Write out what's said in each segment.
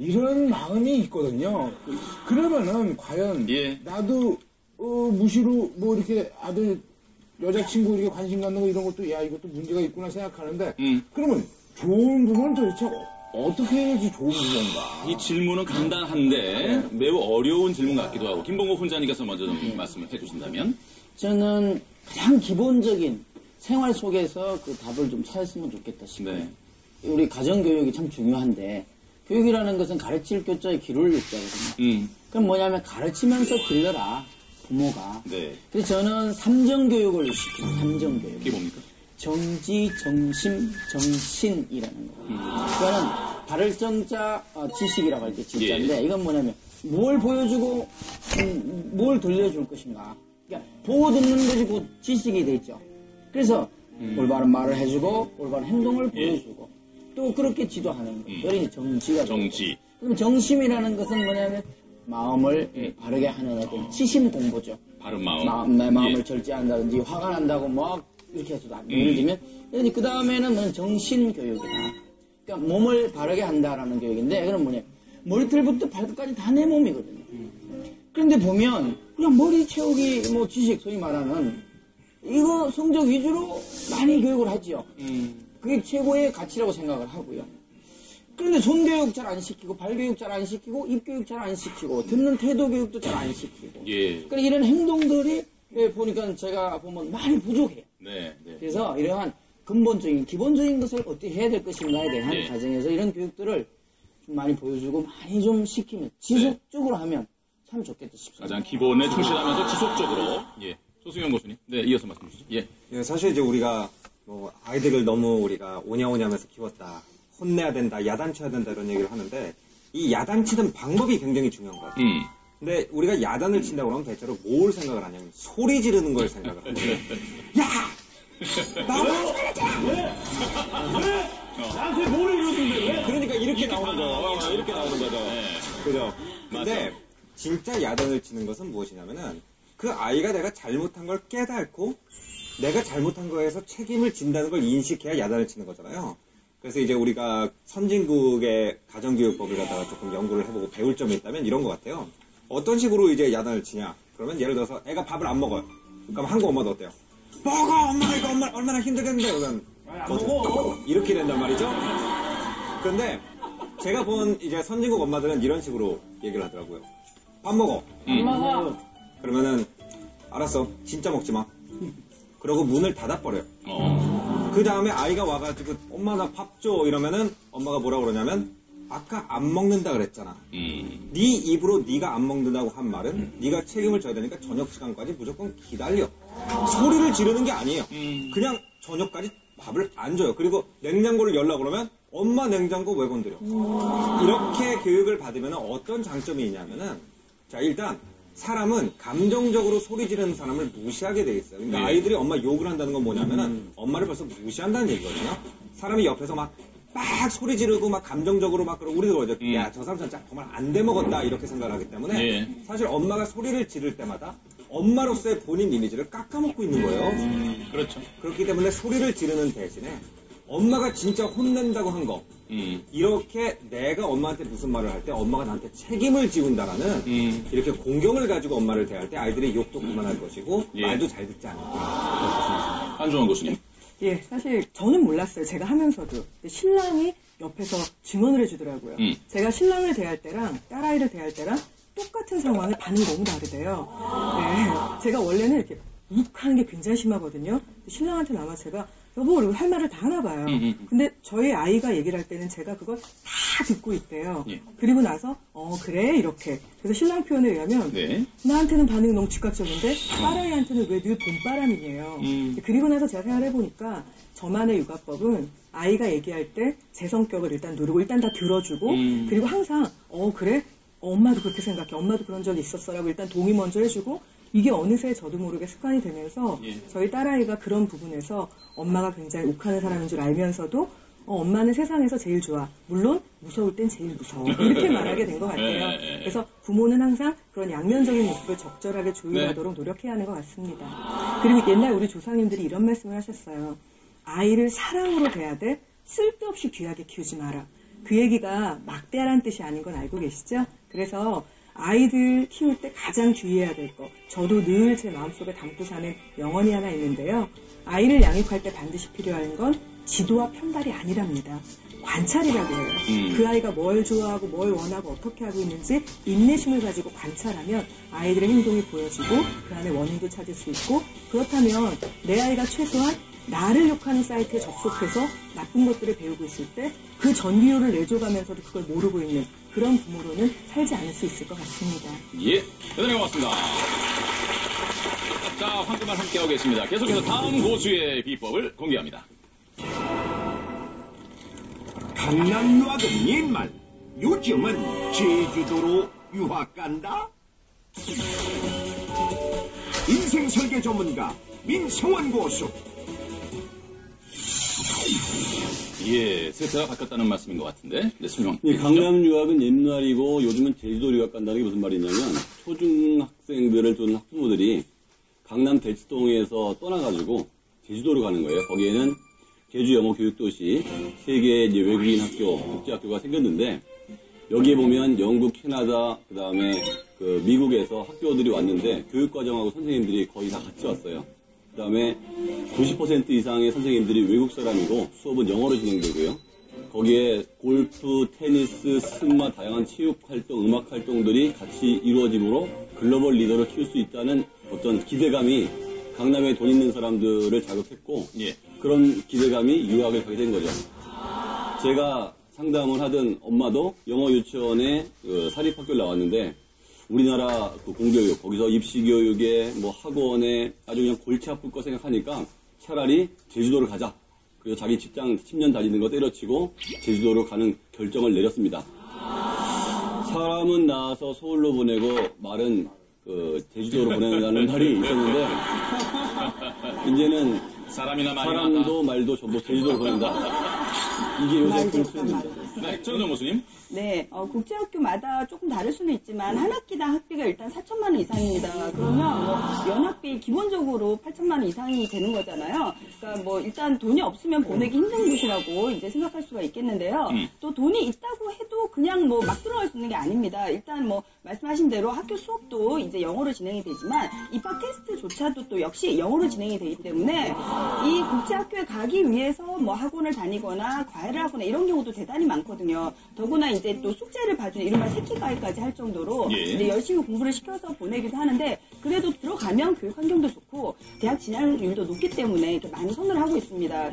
이런 마음이 있거든요. 그러면은 과연 예. 나도 무시로 뭐 이렇게 아들 여자친구 이렇게 관심 갖는 거 이런 것도 야 이것도 문제가 있구나 생각하는데 그러면 좋은 부분은 도대체 어떻게 해야지 좋은 부모인가? 이 질문은 간단한데 매우 어려운 질문 같기도 하고 김봉국 훈장님께서 먼저 좀 말씀을 해주신다면 저는 가장 기본적인 생활 속에서 그 답을 좀 찾았으면 좋겠다 싶어요. 네. 우리 가정교육이 참 중요한데 교육이라는 것은 가르칠 교자에 기를 육자거든요. 그럼 뭐냐면 가르치면서 길러라 부모가. 네. 그래서 저는 삼정교육을 시키는 삼정교육. 그게 뭡니까? 정지, 정심, 정신이라는 거. 그거는 발을정자 지식이라고 할 때 진짜인데 예. 이건 뭐냐면 뭘 보여주고 뭘 들려줄 것인가. 그러니까 보고 듣는 것이 곧 지식이 되죠. 그래서 올바른 말을 해주고 올바른 행동을 보여주고 또 그렇게 지도하는 거. 그러니 정지가 정지. 그럼 정심이라는 것은 뭐냐면 마음을 바르게 하는 어떤 치심 공부죠. 바른 마음. 내 마음을 절제한다든지 화가 난다고 막 이렇게 해서도 안 예를 들면 그 다음에는 정신교육이다. 그러니까 몸을 바르게 한다라는 교육인데 그건 뭐냐 머리털부터 발끝까지 다 내 몸이거든요. 그런데 보면 그냥 머리 채우기 뭐 지식 소위 말하는 이거 성적 위주로 많이 교육을 하죠. 그게 최고의 가치라고 생각을 하고요. 그런데 손교육 잘 안 시키고 발교육 잘 안 시키고 입교육 잘 안 시키고 듣는 태도 교육도 잘 안 시키고 그러니까 이런 행동들이 보니까 제가 보면 많이 부족해요. 네, 네. 그래서 이러한 근본적인 기본적인 것을 어떻게 해야 될 것인가에 대한 과정에서 이런 교육들을 좀 많이 보여주고 많이 좀 시키면 지속적으로 하면 참 좋겠다 싶습니다. 가장 기본에 충실하면서 지속적으로 조승현 교수님 이어서 말씀 주시죠. 예, 사실 이제 우리가 뭐 아이들을 너무 우리가 오냐오냐면서 키웠다 혼내야 된다 야단쳐야 된다 이런 얘기를 하는데 이 야단치는 방법이 굉장히 중요한 것 같아요. 근데 우리가 야단을 친다고 그러면 대체로 뭘 생각을 하냐면 소리 지르는 걸 생각을 하거든요. 야! 나한테 왜? 나한테 뭘 이러는데 왜? 그러니까 이렇게 나오는 거. 이렇게 나오는 거죠. 그죠? 근데 진짜 야단을 치는 것은 무엇이냐면은 그 아이가 내가 잘못한 걸 깨닫고 내가 잘못한 거에서 책임을 진다는 걸 인식해야 야단을 치는 거잖아요. 그래서 이제 우리가 선진국의 가정교육법을 갖다가 조금 연구를 해보고 배울 점이 있다면 이런 것 같아요. 어떤 식으로 이제 야단을 치냐? 그러면 예를 들어서 애가 밥을 안 먹어요. 그럼 한국 엄마도 어때요? 먹어! 엄마가 이거 얼마나 힘들겠는데? 그러면 이렇게 된단 말이죠? 그런데 제가 본 이제 선진국 엄마들은 이런 식으로 얘기를 하더라고요. 밥 먹어. 엄마가 그러면은 알았어. 진짜 먹지 마. 그러고 문을 닫아버려요. 그 다음에 아이가 와가지고 엄마 나 밥 줘 이러면은 엄마가 뭐라고 그러냐면 아까 안 먹는다 그랬잖아. 네 입으로 네가 안 먹는다고 한 말은 네가 책임을 져야 되니까 저녁 시간까지 무조건 기다려. 소리를 지르는 게 아니에요. 그냥 저녁까지 밥을 안 줘요. 그리고 냉장고를 열라 그러면 엄마 냉장고 왜 건드려? 이렇게 교육을 받으면 어떤 장점이 있냐면은 자 일단 사람은 감정적으로 소리 지르는 사람을 무시하게 돼 있어요. 그러니까 아이들이 엄마 욕을 한다는 건 뭐냐면은 엄마를 벌써 무시한다는 얘기거든요. 사람이 옆에서 막 소리 지르고 막 감정적으로 막 그러고 우리도 그러죠. 야, 저 사람 진짜 정말 안 돼 먹었다 이렇게 생각을 하기 때문에 사실 엄마가 소리를 지를 때마다 엄마로서의 본인 이미지를 깎아먹고 있는 거예요. 그렇죠. 그렇기 때문에 소리를 지르는 대신에 엄마가 진짜 혼낸다고 한 거 이렇게 내가 엄마한테 무슨 말을 할 때 엄마가 나한테 책임을 지운다라는 이렇게 공경을 가지고 엄마를 대할 때 아이들이 욕도 그만할 것이고 말도 잘 듣지 않을까. 한종원 교수님. 예, 사실 저는 몰랐어요. 제가 하면서도. 신랑이 옆에서 증언을 해주더라고요. 제가 신랑을 대할 때랑 딸아이를 대할 때랑 똑같은 상황에 반응이 너무 다르대요. 네, 제가 원래는 이렇게 욱하는 게 굉장히 심하거든요. 신랑한테는 아마 제가 여보 그리고 할 말을 다 하나 봐요. 근데 저희 아이가 얘기를 할 때는 제가 그걸 다 듣고 있대요. 그리고 나서 그래 이렇게. 그래서 신랑 표현에 의하면 나한테는 반응이 너무 즉각적인데 딸아이한테는 왜 늘 봄바람이에요. 그리고 나서 제가 생각을 해보니까 저만의 육아법은 아이가 얘기할 때 제 성격을 일단 누르고 일단 다 들어주고 그리고 항상 그래? 엄마도 그렇게 생각해. 엄마도 그런 적이 있었어라고 일단 동의 먼저 해주고 이게 어느새 저도 모르게 습관이 되면서 저희 딸아이가 그런 부분에서 엄마가 굉장히 욱하는 사람인 줄 알면서도 엄마는 세상에서 제일 좋아. 물론 무서울 땐 제일 무서워. 이렇게 말하게 된 것 같아요. 그래서 부모는 항상 그런 양면적인 모습을 적절하게 조율하도록 노력해야 하는 것 같습니다. 그리고 옛날 우리 조상님들이 이런 말씀을 하셨어요. 아이를 사랑으로 대하되 쓸데없이 귀하게 키우지 마라. 그 얘기가 막대하라는 뜻이 아닌 건 알고 계시죠? 그래서 아이들 키울 때 가장 주의해야 될 거, 저도 늘 제 마음속에 담고 사는 명언이 하나 있는데요. 아이를 양육할 때 반드시 필요한 건 지도와 편달이 아니랍니다. 관찰이라고 해요. 그 아이가 뭘 좋아하고 뭘 원하고 어떻게 하고 있는지 인내심을 가지고 관찰하면 아이들의 행동이 보여지고 그 안에 원인도 찾을 수 있고, 그렇다면 내 아이가 최소한 나를 욕하는 사이트에 접속해서 나쁜 것들을 배우고 있을 때 그 전비료를 내줘가면서도 그걸 모르고 있는 그런 부모로는 살지 않을 수 있을 것 같습니다. 예, 대단히 고맙습니다. 자, 황금알 함께하고 계십니다. 계속해서 다음 고수의 비법을 공개합니다. 강남 유학은 옛말, 요즘은 제주도로 유학 간다? 인생 설계 전문가 민성원 고수. 예, 세트가 바뀌었다는 말씀인 것 같은데. 네, 설명. 이 강남 유학은 옛날이고 요즘은 제주도 유학 간다는 게 무슨 말이냐면 초중학생들을 두는 학부모들이 강남 대치동에서 떠나가지고 제주도로 가는 거예요. 거기에는 제주 영어 교육도시 세계 이제 외국인 학교, 국제학교가 생겼는데 여기에 보면 영국, 캐나다, 그 다음에 그 미국에서 학교들이 왔는데 교육과정하고 선생님들이 거의 다 같이 왔어요. 그 다음에 90% 이상의 선생님들이 외국 사람이고 수업은 영어로 진행되고요. 거기에 골프, 테니스, 승마, 다양한 체육 활동, 음악 활동들이 같이 이루어짐으로 글로벌 리더를 키울 수 있다는 어떤 기대감이 강남에 돈 있는 사람들을 자극했고, 예. 그런 기대감이 유학을 가게 된 거죠. 제가 상담을 하던 엄마도 영어 유치원에 사립학교를 나왔는데 우리나라 그 공교육, 거기서 입시교육에 뭐 학원에 아주 그냥 골치 아플 거 생각하니까 차라리 제주도를 가자. 그래서 자기 직장 10년 다니는 거 때려치고 제주도로 가는 결정을 내렸습니다. 사람은 낳아서 서울로 보내고 말은 제주도로 보내라는 말이 있었는데 이제는 사람도 말도 전부 제주도로 보낸다. 이게 요새 공통입니다. 네, 전정 교수님. 네, 국제학교마다 조금 다를 수는 있지만 한 학기당 학비가 일단 4천만 원 이상입니다. 그러면 뭐 연학비 기본적으로 8천만 원 이상이 되는 거잖아요. 그러니까 뭐 일단 돈이 없으면 보내기 힘든 곳이라고 이제 생각할 수가 있겠는데요. 또 돈이 있다고 해도 그냥 뭐 막 들어갈 수 있는 게 아닙니다. 일단 뭐 말씀하신 대로 학교 수업도 이제 영어로 진행이 되지만 입학 테스트조차도 또 역시 영어로 진행이 되기 때문에 이 국제학교에 가기 위해서 뭐 학원을 다니거나 과외를 하거나 이런 경우도 대단히 많거든요. 더구나 이제 또 숙제를 봐주는 이른바 새끼과외까지 할 정도로 이제 열심히 공부를 시켜서 보내기도 하는데 그래도 들어가면 교육 환경도 좋고 대학 진학률도 높기 때문에 이렇게 많이 선호를 하고 있습니다.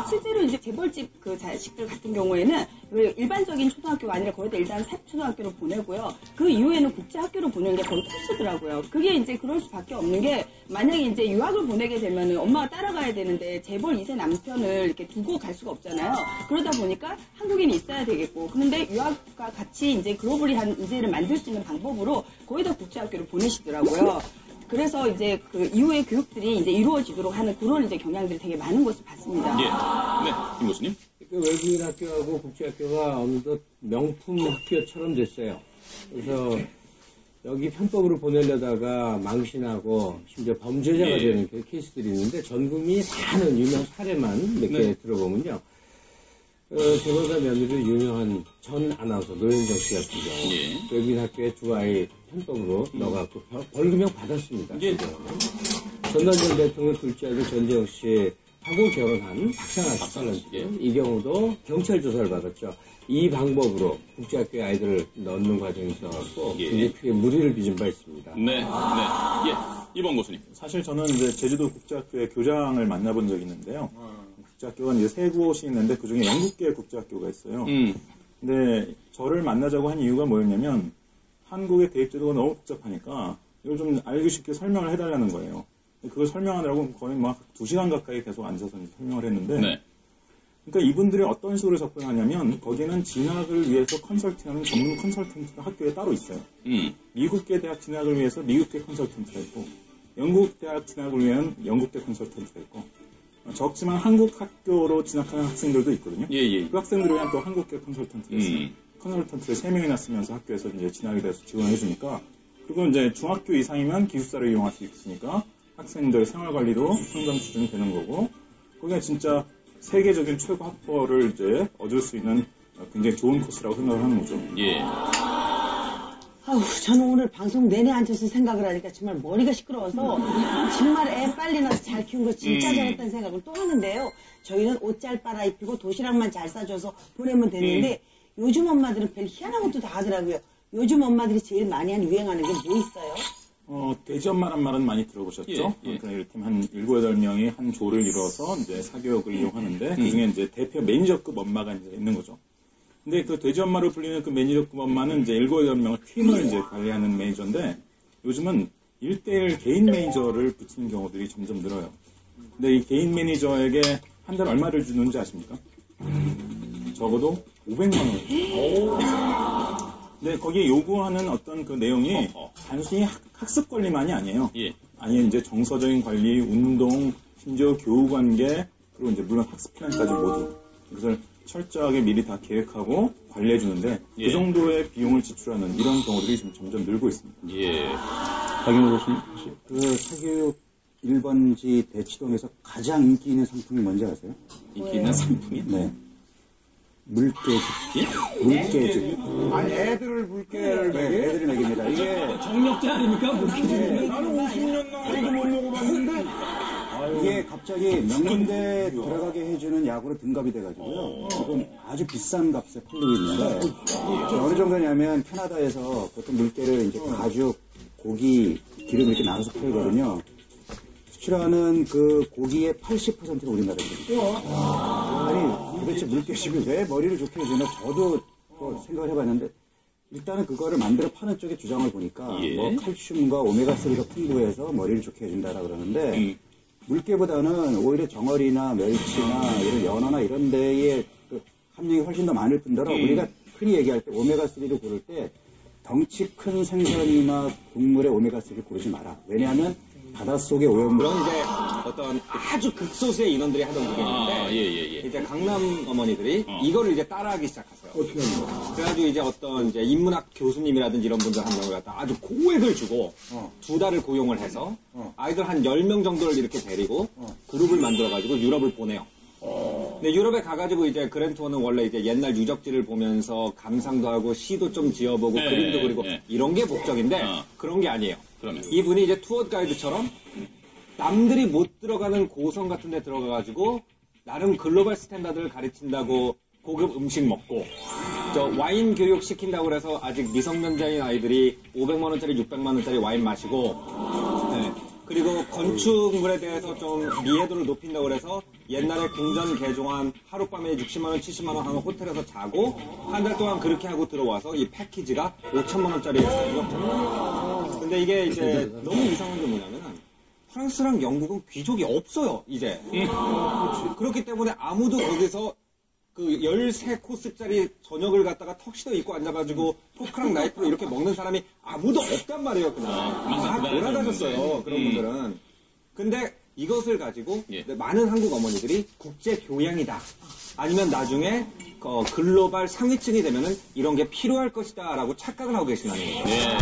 실제로 이제 재벌집 그 자식들 같은 경우에는 왜 일반적인 초등학교가 아니라 거의 다 일단 사립초등학교로 보내고요. 그 이후에는 국제학교로 보내는 게 거의 필수더라고요. 그게 이제 그럴 수밖에 없는 게 만약에 이제 유학을 보내게 되면은 엄마가 따라가야 되는데 재벌 2세 남편을 이렇게 두고 갈 수가 없잖아요. 그러다 보니까 한국인이 있어야 되겠고, 그런데 유학과 같이 이제 글로벌한 인재를 만들 수 있는 방법으로 거의 다 국제학교로 보내시더라고요. 그래서 이제 그 이후의 교육들이 이제 이루어지도록 하는 그런 이제 경향들이 되게 많은 것을 봤습니다. 예. 네, 김 교수님. 그 외국인 학교하고 국제학교가 어느덧 명품 학교처럼 됐어요. 그래서 여기 편법으로 보내려다가 망신하고 심지어 범죄자가 되는 케이스들이 있는데 전 국민이 다 아는 유명 사례만 몇 개 들어보면요. 재벌가 며느리 유명한 전 아나운서 노현정 씨 같은 경우 외국인 학교에 두 아이 편법으로 넣어갖고 벌금형 받았습니다. 전두환 전 대통령 둘째 아들 전재영 씨 하고 결혼한 박상아 씨 이 경우도 경찰 조사를 받았죠. 이 방법으로 국제학교에 아이들을 넣는 과정이 있어서 굉장히 크게 무리를 빚은 바 있습니다. 네. 예, 이번 교수님. 사실 저는 이제 제주도 국제학교의 교장을 만나본 적이 있는데요. 국제학교가 이제 세 곳이 있는데 그 중에 영국계 국제학교가 있어요. 근데 저를 만나자고 한 이유가 뭐였냐면 한국의 대입제도가 너무 복잡하니까 이걸 좀 알기 쉽게 설명을 해달라는 거예요. 그걸 설명하느라고 거의 막 2시간 가까이 계속 앉아서 설명을 했는데 그러니까 이분들이 어떤 식으로 접근하냐면 거기는 진학을 위해서 컨설팅하는 전문 컨설턴트가 학교에 따로 있어요. 미국계 대학 진학을 위해서 미국계 컨설턴트가 있고 영국 대학 진학을 위한 영국계 컨설턴트가 있고 적지만 한국 학교로 진학하는 학생들도 있거든요. 그 학생들을 위한 또 한국계 컨설턴트가 있어요. 컨설턴트를 3명이나 쓰면서 학교에서 이제 진학에 대해서 지원을 해주니까 그리고 이제 중학교 이상이면 기숙사를 이용할 수 있으니까 학생들 생활관리도 상당 수준이 되는 거고 거기가 진짜 세계적인 최고 학벌을 이제 얻을 수 있는 굉장히 좋은 코스라고 생각을 하는 거죠. 예. 아우, 저는 오늘 방송 내내 앉아서 생각을 하니까 정말 머리가 시끄러워서 정말 애 빨리 낳아서 잘 키운 거 진짜 잘했다는 생각을 또 하는데요. 저희는 옷 잘 빨아입히고 도시락만 잘 싸줘서 보내면 되는데 요즘 엄마들은 별 희한한 것도 다 하더라고요. 요즘 엄마들이 제일 많이 유행하는 게 뭐 있어요? 돼지 엄마란 말은 많이 들어보셨죠? 그러니까 이를테면 한 7, 8명이 한 조를 이뤄서 이제 사교육을 이용하는데 그중에 이제 대표 매니저급 엄마가 이제 있는 거죠. 근데 그 돼지 엄마로 불리는 그 매니저급 엄마는 이제 7, 8명의 팀을 이제 관리하는 매니저인데 요즘은 1대1 개인 매니저를 붙이는 경우들이 점점 늘어요. 근데 이 개인 매니저에게 한 달 얼마를 주는지 아십니까? 적어도 500만 원. 근데 거기에 요구하는 어떤 그 내용이 단순히 학습 관리만이 아니에요. 아니 이제 정서적인 관리, 운동, 심지어 교우 관계, 그리고 이제 물론 학습 플랜까지 모두 이것을 철저하게 미리 다 계획하고 관리해 주는데 그 정도의 비용을 지출하는 이런 경우들이 지금 점점 늘고 있습니다. 박영호 교수님, 그 사교육 1번지 대치동에서 가장 인기 있는 상품이 뭔지 아세요? 인기 있는 상품이? 네. 물개즙. 물개즙. 아니, 애들을 물개를 네, 애들을 먹입니다. 이게. 정력자 아닙니까? 나는 50년 나이도 못 먹어봤는데. 이게 갑자기 명문대 들어가게 해주는 약으로 등갑이 돼가지고요. 지금 아주 비싼 값에 팔리고 있는데. 어느 정도냐면 캐나다에서 보통 물개를 이제 가죽, 고기, 기름 이렇게 나눠서 팔거든요. 수출하는 그 고기의 80%가 우리나라거든요. 아니, 도대체 물개즙이 왜 머리를 좋게 해주나 저도 또 생각을 해봤는데, 일단은 그거를 만들어 파는 쪽의 주장을 보니까, 뭐 칼슘과 오메가3가 풍부해서 머리를 좋게 해준다라 그러는데, 물개보다는 오히려 정어리나 멸치나 이런 연어나 이런 데에 그 함량이 훨씬 더 많을 뿐더러 우리가 흔히 얘기할 때 오메가3를 고를 때 덩치 큰 생선이나 동물의 오메가3를 고르지 마라. 왜냐하면 바닷속의 오염물. 그런 이제 어떤 아주 극소수의 인원들이 하던 얘기인데 이제 강남 어머니들이 이거를 이제 따라하기 시작했어요. 어떻게 하는 거야? 그래가지고 이제 어떤 이제 인문학 교수님이라든지 이런 분들 한 명을 갖다 아주 고액을 주고 2달을 고용을 해서 아이들 한 10명 정도를 이렇게 데리고 그룹을 만들어가지고 유럽을 보내요. 근데 유럽에 가가지고 이제 그랜투어는 원래 이제 옛날 유적지를 보면서 감상도 하고 시도 좀 지어보고 그림도 그리고 이런 게 목적인데 그런 게 아니에요. 그러면 이분이 이제 투어 가이드처럼 남들이 못 들어가는 고성 같은 데 들어가가지고 나름 글로벌 스탠다드를 가르친다고 고급 음식 먹고 저 와인 교육 시킨다고 그래서 아직 미성년자인 아이들이 500만 원짜리 600만 원짜리 와인 마시고 그리고 건축물에 대해서 좀 이해도를 높인다고 그래서 옛날에 궁전 개종한 하룻밤에 60만 원, 70만 원 하는 호텔에서 자고 한 달 동안 그렇게 하고 들어와서 이 패키지가 5천만 원짜리였어요. 근데 이게 이제 너무 이상한 게 뭐냐면 프랑스랑 영국은 귀족이 없어요, 이제. 그렇기 때문에 아무도 거기서 그 13코스짜리 저녁을 갖다가 턱시도 입고 앉아가지고 포크랑 나이프로 이렇게 먹는 사람이 아무도 없단 말이에요, 그냥. 다 돌아다녔어요, 그런 분들은. 근데 이것을 가지고 많은 한국 어머니들이 국제 교양이다. 아니면 나중에 글로벌 상위층이 되면은 이런 게 필요할 것이다 라고 착각을 하고 계신다는 거죠.